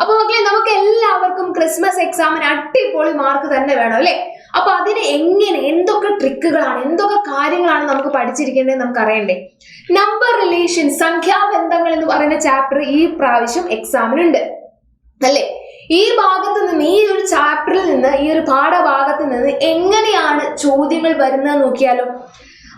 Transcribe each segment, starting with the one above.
അപ്പൊ മക്കളെ, നമുക്ക് എല്ലാവർക്കും ക്രിസ്മസ് എക്സാമിന് അടിപൊളി മാർക്ക് തന്നെ വേണം അല്ലെ? അപ്പൊ അതിന് എന്തൊക്കെ ട്രിക്കുകളാണ്, എന്തൊക്കെ കാര്യങ്ങളാണ് നമുക്ക് പഠിച്ചിരിക്കേണ്ടത് നമുക്ക് അറിയണ്ടേ? നമ്പർ റിലേഷൻ, സംഖ്യാബന്ധങ്ങൾ എന്ന് പറയുന്ന ചാപ്റ്റർ ഈ പ്രാവശ്യം എക്സാമിനുണ്ട് അല്ലെ? ഈ ഭാഗത്ത് നിന്ന്, ഈ ഒരു ചാപ്റ്ററിൽ നിന്ന്, ഈ ഒരു പാഠഭാഗത്ത് നിന്ന് എങ്ങനെയാണ് ചോദ്യങ്ങൾ വരുന്നത് നോക്കിയാലോ.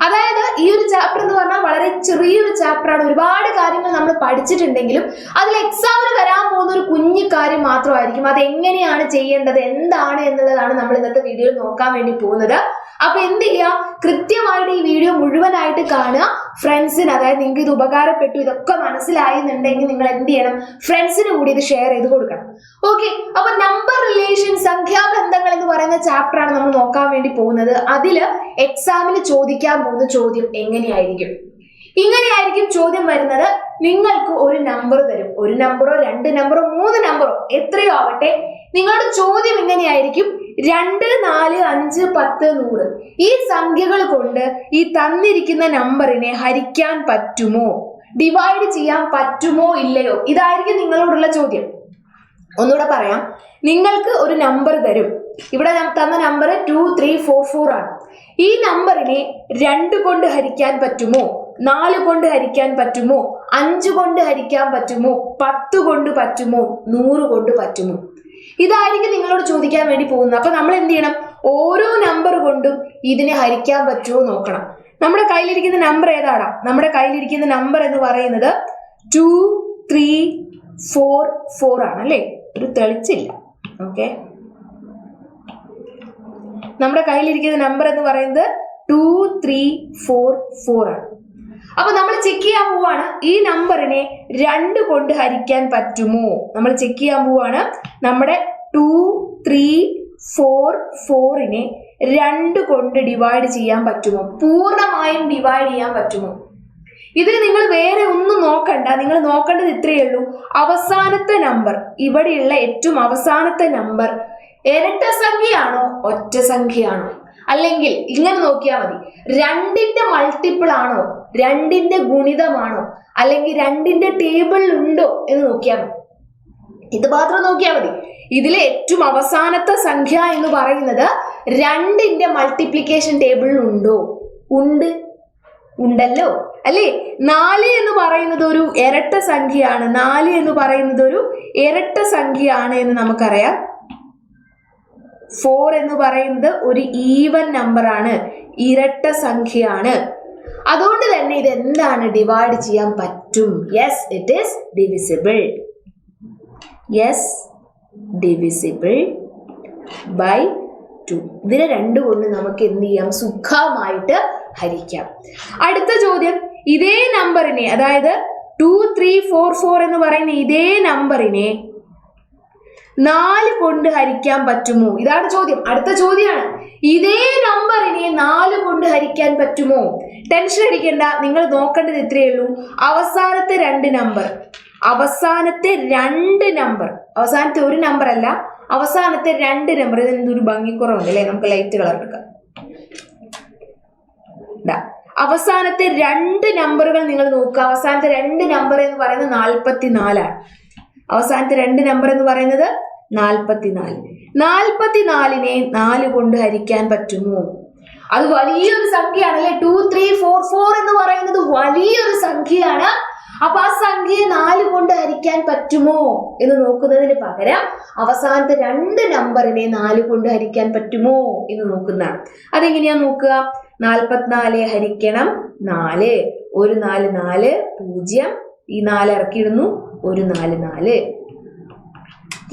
അതായത് ഈ ഒരു ചാപ്റ്റർ എന്ന് പറഞ്ഞാൽ വളരെ ചെറിയൊരു ചാപ്റ്ററാണ്. ഒരുപാട് കാര്യങ്ങൾ നമ്മൾ പഠിച്ചിട്ടുണ്ടെങ്കിലും അതിൽ എക്സാമിന് വരാൻ പോകുന്ന ഒരു കുഞ്ഞു കാര്യം മാത്രമായിരിക്കും. അത് എങ്ങനെയാണ് ചെയ്യേണ്ടത്, എന്താണ് എന്നുള്ളതാണ് നമ്മൾ ഇന്നത്തെ വീഡിയോയിൽ നോക്കാൻ വേണ്ടി പോകുന്നത്. അപ്പൊ എന്ത് ചെയ്യുക, കൃത്യമായിട്ട് ഈ വീഡിയോ മുഴുവനായിട്ട് കാണുക. ഫ്രണ്ട്സിന്, അതായത് നിങ്ങൾക്ക് ഇത് ഉപകാരപ്പെട്ടു, ഇതൊക്കെ മനസ്സിലായി എന്നുണ്ടെങ്കിൽ നിങ്ങൾ എന്ത് ചെയ്യണം, ഫ്രണ്ട്സിന് കൂടി ഇത് ഷെയർ ചെയ്ത് കൊടുക്കണം. ഓക്കെ, അപ്പൊ നമ്പർ റിലേഷൻ, സംഖ്യാബന്ധങ്ങൾ എന്ന് പറയുന്ന ചാപ്റ്റർ ആണ് നമ്മൾ നോക്കാൻ വേണ്ടി പോകുന്നത്. അതില് എക്സാമിന് ചോദിക്കാൻ പോകുന്ന ചോദ്യം എങ്ങനെയായിരിക്കും? ഇങ്ങനെയായിരിക്കും ചോദ്യം വരുന്നത്. നിങ്ങൾക്ക് ഒരു നമ്പർ തരും, ഒരു നമ്പറോ 2 നമ്പറോ 3 നമ്പറോ എത്രയോ ആവട്ടെ. നിങ്ങളുടെ ചോദ്യം എങ്ങനെയായിരിക്കും? 2, 4, 5, 10, 100 ഈ സംഖ്യകൾ കൊണ്ട് ഈ തന്നിരിക്കുന്ന നമ്പറിനെ ഹരിക്കാൻ പറ്റുമോ, ഡിവൈഡ് ചെയ്യാൻ പറ്റുമോ ഇല്ലയോ? ഇതായിരിക്കും നിങ്ങളോടുള്ള ചോദ്യം. ഒന്നുകൂടെ പറയാം, നിങ്ങൾക്ക് ഒരു നമ്പർ തരും. ഇവിടെ തന്ന നമ്പർ 2, 3, 4, 4 ആണ്. ഈ നമ്പറിനെ 2 കൊണ്ട് ഹരിക്കാൻ പറ്റുമോ, 4 കൊണ്ട് ഹരിക്കാൻ പറ്റുമോ, 5 കൊണ്ട് ഹരിക്കാൻ പറ്റുമോ, 10 കൊണ്ട് പറ്റുമോ, 100 കൊണ്ട് പറ്റുമോ? ഇതായിരിക്കും നിങ്ങളോട് ചോദിക്കാൻ വേണ്ടി പോകുന്നത്. അപ്പൊ നമ്മൾ എന്ത് ചെയ്യണം, ഓരോ നമ്പർ കൊണ്ടും ഇതിനെ ഹരിക്കാൻ പറ്റുമോ നോക്കണം. നമ്മുടെ കയ്യിലിരിക്കുന്ന നമ്പർ ഏതാടാ? നമ്മുടെ കയ്യിലിരിക്കുന്ന നമ്പർ എന്ന് പറയുന്നത് 2, 3, 4, 4 ആണ് അല്ലേ? ഒരു തെളിച്ചില്ല. ഓക്കെ, നമ്മുടെ കയ്യിലിരിക്കുന്ന നമ്പർ എന്ന് പറയുന്നത് 2, 3, 4, 4 ആണ്. അപ്പൊ നമ്മൾ ചെക്ക് ചെയ്യാൻ പോവാണ്, ഈ നമ്പറിനെ 2 കൊണ്ട് ഹരിക്കാൻ പറ്റുമോ? നമ്മൾ ചെക്ക് ചെയ്യാൻ പോവാണ്. നമ്മുടെ 2, 3, 4, 4നെ 2 കൊണ്ട് ഡിവൈഡ് ചെയ്യാൻ പറ്റുമോ? പൂർണ്ണമായും ഡിവൈഡ് ചെയ്യാൻ പറ്റുമോ? ഇതിൽ നിങ്ങൾ വേറെ ഒന്നും നോക്കണ്ട. നിങ്ങൾ നോക്കേണ്ടത് ഇത്രയേ ഉള്ളൂ, അവസാനത്തെ നമ്പർ, ഇവിടെയുള്ള ഏറ്റവും അവസാനത്തെ നമ്പർ ഇരട്ട സംഖ്യയാണോ ഒറ്റ സംഖ്യയാണോ? അല്ലെങ്കിൽ ഇങ്ങനെ നോക്കിയാൽ മതി, 2ന്റെ മൾട്ടിപ്പിൾ ആണോ, 2ന്റെ ഗുണിതമാണോ, അല്ലെങ്കിൽ 2ന്റെ ടേബിളിൽ ഉണ്ടോ എന്ന് നോക്കിയാൽ മതി. ഇത് മാത്രം നോക്കിയാൽ മതി. ഇതിലെ ഏറ്റവും അവസാനത്തെ സംഖ്യ എന്ന് പറയുന്നത് 2ന്റെ മൾട്ടിപ്ലിക്കേഷൻ ടേബിളിൽ ഉണ്ടോ? ഉണ്ട്, ഉണ്ടല്ലോ അല്ലേ? 4 എന്ന് പറയുന്നത് ഒരു ഇരട്ട സംഖ്യയാണ്. 4 എന്ന് പറയുന്നത് ഒരു ഇരട്ട സംഖ്യയാണ് എന്ന് നമുക്കറിയാം. 4 എന്ന് പറയുന്നത് ഒരു ഈവൻ നമ്പർ ആണ്, ഇരട്ട സംഖ്യയാണ്. അതുകൊണ്ട് തന്നെ ഇത് എന്താണ്, ഡിവൈഡ് ചെയ്യാൻ പറ്റും. Yes, it is divisible. Yes, divisible by 2. ഇതിനെ 2 കൊണ്ട് നമുക്ക് എന്ത് ചെയ്യാം, സുഖമായിട്ട് ഹരിക്കാം. അടുത്ത ചോദ്യം, ഇതേ നമ്പറിനെ, അതായത് 2, 3, 4, 4 എന്ന് പറയുന്ന ഇതേ നമ്പറിനെ 4 കൊണ്ട് ഹരിക്കാൻ പറ്റുമോ? ഇതാണ് ചോദ്യം. അടുത്ത ചോദ്യമാണ്, ഇതേ നമ്പറിനെ 4 കൊണ്ട് ഹരിക്കാൻ പറ്റുമോ? ടെൻഷൻ അടിക്കണ്ട, നിങ്ങൾ നോക്കേണ്ടത് ഇത്രയേ ഉള്ളൂ, അവസാനത്തെ 2 നമ്പർ, അവസാനത്തെ 2 നമ്പർ, അവസാനത്തെ ഒരു നമ്പർ അല്ല, അവസാനത്തെ 2 നമ്പർ. ഇതെന്തൊരു ഭംഗിക്കുറവുണ്ട് അല്ലേ? നമുക്ക് ലൈറ്റ് കളർ എടുക്കാം. അവസാനത്തെ 2 നമ്പറുകൾ നിങ്ങൾ നോക്കുക. അവസാനത്തെ 2 നമ്പർ എന്ന് പറയുന്നത് 44 ആണ്. അവസാനത്തെ 2 നമ്പർ എന്ന് പറയുന്നത് 44. 44നെ 4 കൊണ്ട് ഹരിക്കാൻ പറ്റുമോ? അത് വലിയൊരു സംഖ്യയാണ് അല്ലെ? 2, 3, 4, 4 എന്ന് പറയുന്നത് വലിയൊരു സംഖ്യയാണ്. അപ്പൊ ആ സംഖ്യയെ 4 കൊണ്ട് ഹരിക്കാൻ പറ്റുമോ എന്ന് നോക്കുന്നതിന് പകരം അവസാനത്തെ 2 നമ്പറിനെ 4 കൊണ്ട് ഹരിക്കാൻ പറ്റുമോ എന്ന് നോക്കുന്നതാണ്. അതെങ്ങനെയാ നോക്കുക? 44 ഹരിക്കണം 4, 1 4 4 0, ഈ 4 ഇറക്കിയിടുന്നു, 1 4 4.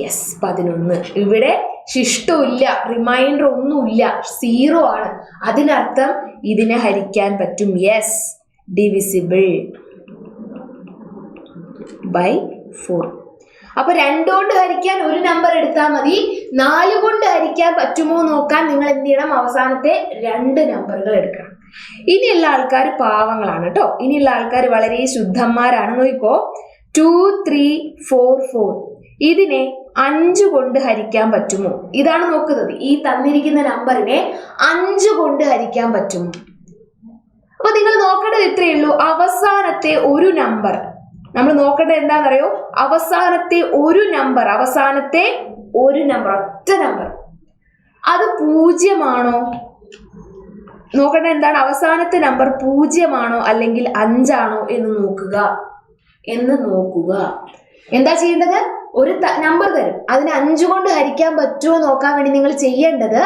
യെസ്, 11. ഇവിടെ ശിഷ്ടമില്ല, റിമൈൻഡർ ഒന്നുമില്ല, 0 ആണ്. അതിനർത്ഥം ഇതിനെ ഹരിക്കാൻ പറ്റും. Yes, divisible by 4. അപ്പൊ 2 കൊണ്ട് ഹരിക്കാൻ ഒരു നമ്പർ എടുത്താൽ മതി. 4 കൊണ്ട് ഹരിക്കാൻ പറ്റുമോ നോക്കാൻ നിങ്ങൾ എന്ത് ചെയ്യണം, അവസാനത്തെ 2 നമ്പറുകൾ എടുക്കണം. ഇനിയുള്ള ആൾക്കാർ പാവങ്ങളാണ് കേട്ടോ. ഇനിയുള്ള ആൾക്കാർ വളരെ ശുദ്ധന്മാരാണ്. നോക്കിക്കോ, 2, 3, 4, 4 ഇതിനെ 5 കൊണ്ട് ഹരിക്കാൻ പറ്റുമോ? ഇതാണ് നോക്കുന്നത്. ഈ തന്നിരിക്കുന്ന നമ്പറിനെ 5 കൊണ്ട് ഹരിക്കാൻ പറ്റുമോ? അപ്പൊ നിങ്ങൾ നോക്കേണ്ടത് ഇത്രയേ ഉള്ളൂ, അവസാനത്തെ ഒരു നമ്പർ നമ്മൾ നോക്കേണ്ടത് എന്താണെന്നറിയോ? അവസാനത്തെ ഒരു നമ്പർ ഒറ്റ നമ്പർ അത് 0 ആണോ? നോക്കേണ്ടത് എന്താണ്? അവസാനത്തെ നമ്പർ 0 ആണോ അല്ലെങ്കിൽ 5 ആണോ എന്ന് നോക്കുക. എന്താ ചെയ്യേണ്ടത്? ഒരു നമ്പർ തരും, അതിന് 5 കൊണ്ട് ഹരിക്കാൻ പറ്റുമോ നോക്കാൻ വേണ്ടി നിങ്ങൾ ചെയ്യേണ്ടത്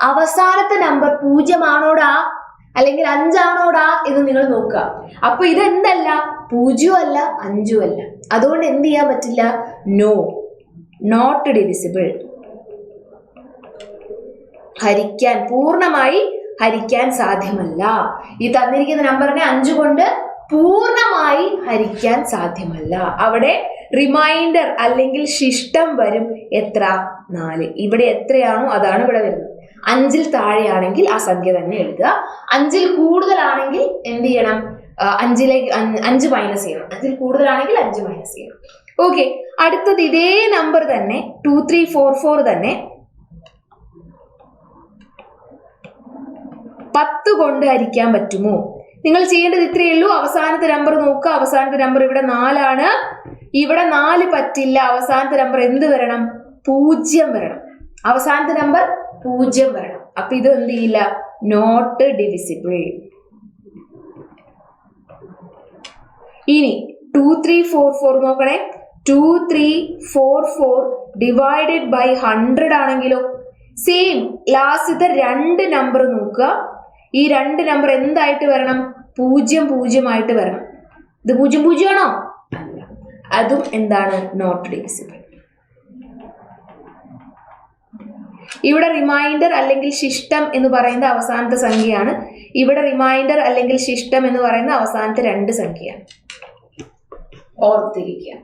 അവസാനത്തെ നമ്പർ 0 ആണോടാ അല്ലെങ്കിൽ 5 ആണോടാ എന്ന് നിങ്ങൾ നോക്കുക. അപ്പൊ ഇത് എന്തല്ല? 0 അല്ല 5 അല്ല. അതുകൊണ്ട് എന്ത് ചെയ്യാൻ പറ്റില്ല? No, not divisible. പൂർണ്ണമായി ഹരിക്കാൻ സാധ്യമല്ല. ഈ തന്നിരിക്കുന്ന നമ്പറിനെ 5 കൊണ്ട് പൂർണ്ണമായി ഹരിക്കാൻ സാധ്യമല്ല. അവിടെ റിമൈൻഡർ അല്ലെങ്കിൽ ശിഷ്ടം വരും. എത്ര? 4. ഇവിടെ എത്രയാണോ അതാണ് ഇവിടെ വരുന്നത്. 5-ൽ താഴെയാണെങ്കിൽ ആ സംഖ്യ തന്നെ എഴുതുക. 5-ൽ കൂടുതലാണെങ്കിൽ എന്ത് ചെയ്യണം? 5 മൈനസ് ചെയ്യണം. 5-ൽ കൂടുതലാണെങ്കിൽ 5 മൈനസ് ചെയ്യണം. ഓക്കെ, അടുത്തത് ഇതേ നമ്പർ തന്നെ 2344 തന്നെ 10 കൊണ്ട് ഹരിക്കാൻ പറ്റുമോ? നിങ്ങൾ ചെയ്യേണ്ടത് ഇത്രയേ ഉള്ളൂ. അവസാനത്തെ നമ്പർ നോക്കുക. അവസാനത്തെ നമ്പർ ഇവിടെ 4 ആണ്. ഇവിടെ 4 പറ്റില്ല. അവസാനത്തെ നമ്പർ എന്ത് വരണം? 0 വരണം. അവസാനത്തെ നമ്പർ 0 വരണം. അപ്പൊ ഇത് എന്ത് ചെയ്യില്ല? Not divisible. ഇനി 2344 നോക്കണേ. 2344 ഡിവൈഡഡ് ബൈ 100 ആണെങ്കിലോ? സെയിം ലാസ്റ്റത്തെ 2 നമ്പർ നോക്കുക. ഈ 2 നമ്പർ എന്തായിട്ട് വരണം? 00 ആയിട്ട് വരണം. ഇത് 00 ആണോ? അല്ല. അതും എന്താണ്? Not divisible. ഇവിടെ റിമൈൻഡർ അല്ലെങ്കിൽ ശിഷ്ടം എന്ന് പറയുന്ന അവസാനത്തെ സംഖ്യയാണ്. ഇവിടെ റിമൈൻഡർ അല്ലെങ്കിൽ ശിഷ്ടം എന്ന് പറയുന്ന അവസാനത്തെ 2 സംഖ്യയാണ്. ഓർത്തിരിക്കുക.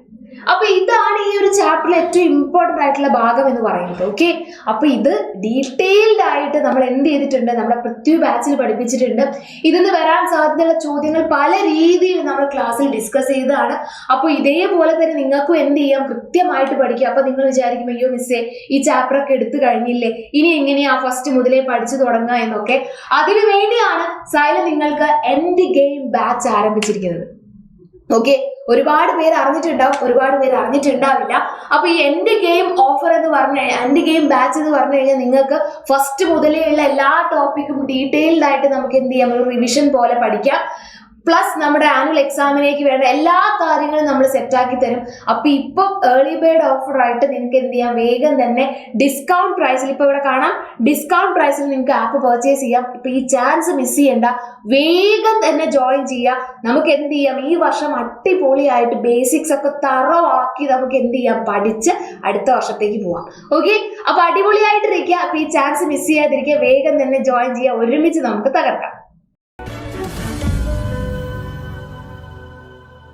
അപ്പൊ ഇതാണ് ഈ ഒരു ചാപ്റ്ററിൽ ഏറ്റവും ഇമ്പോർട്ടന്റ് ആയിട്ടുള്ള ഭാഗം എന്ന് പറയുന്നത്. ഓക്കെ, അപ്പൊ ഇത് ഡീറ്റെയിൽഡ് ആയിട്ട് നമ്മൾ എന്ത് ചെയ്തിട്ടുണ്ട്? നമ്മുടെ പൃഥ്വി ബാച്ചിൽ പഠിപ്പിച്ചിട്ടുണ്ട്. ഇതിന് വരാൻ സാധ്യതയുള്ള ചോദ്യങ്ങൾ പല രീതിയിൽ നമ്മൾ ക്ലാസ്സിൽ ഡിസ്കസ് ചെയ്തതാണ്. അപ്പോൾ ഇതേപോലെ തന്നെ നിങ്ങൾക്കും എന്ത് ചെയ്യാം? കൃത്യമായിട്ട് പഠിക്കുക. അപ്പൊ നിങ്ങൾ വിചാരിക്കും, അയ്യോ മിസ്സേ, ഈ ചാപ്റ്റർ ഒക്കെ എടുത്തു കഴിഞ്ഞില്ലേ, ഇനി എങ്ങനെയാ ഫസ്റ്റ് മുതലേ പഠിച്ചു തുടങ്ങുക എന്നൊക്കെ. അതിനു വേണ്ടിയാണ് സൈല നിങ്ങൾക്ക് എൻഡ് ഗെയിം ബാച്ച് ആരംഭിച്ചിരിക്കുന്നത്. ഓക്കെ, ഒരുപാട് പേര് അറിഞ്ഞിട്ടുണ്ടാവും, ഒരുപാട് പേര് അറിഞ്ഞിട്ടുണ്ടാവില്ല. അപ്പൊ ഈ എൻഡ് ഗെയിം ഓഫർ എന്ന് എൻഡ് ഗെയിം ബാച്ച് എന്ന് പറഞ്ഞു കഴിഞ്ഞാൽ നിങ്ങൾക്ക് ഫസ്റ്റ് മുതലേ ഉള്ള എല്ലാ ടോപ്പിക്കും ഡീറ്റെയിൽഡ് ആയിട്ട് നമുക്ക് എന്ത് ചെയ്യാം? ഒരു റിവിഷൻ പോലെ പഠിക്കാം. പ്ലസ് നമ്മുടെ ആനുവൽ എക്സാമിനേക്ക് വേണ്ട എല്ലാ കാര്യങ്ങളും നമ്മൾ സെറ്റാക്കി തരും. അപ്പൊ ഇപ്പം ഏർലി ബേർഡ് ഓഫർ ആയിട്ട് നിങ്ങൾക്ക് എന്ത് ചെയ്യാം? വേഗം തന്നെ ഡിസ്കൗണ്ട് പ്രൈസിൽ, ഇപ്പൊ ഇവിടെ കാണാം, ഡിസ്കൗണ്ട് പ്രൈസിൽ നിങ്ങൾക്ക് ആപ്പ് പർച്ചേസ് ചെയ്യാം. ഇപ്പൊ ഈ ചാൻസ് മിസ് ചെയ്യണ്ട, വേഗം തന്നെ ജോയിൻ ചെയ്യാം. നമുക്ക് എന്ത് ചെയ്യാം? ഈ വർഷം അടിപൊളിയായിട്ട് ബേസിക്സ് ഒക്കെ തറവാക്കി നമുക്ക് എന്ത് ചെയ്യാം? പഠിച്ച് അടുത്ത വർഷത്തേക്ക് പോവാം. ഓക്കെ, അപ്പൊ അടിപൊളിയായിട്ടിരിക്കുക. അപ്പൊ ഈ ചാൻസ് മിസ് ചെയ്യാതിരിക്കുക, വേഗം തന്നെ ജോയിൻ ചെയ്യുക. ഒരുമിച്ച് നമുക്ക് തകർക്കാം.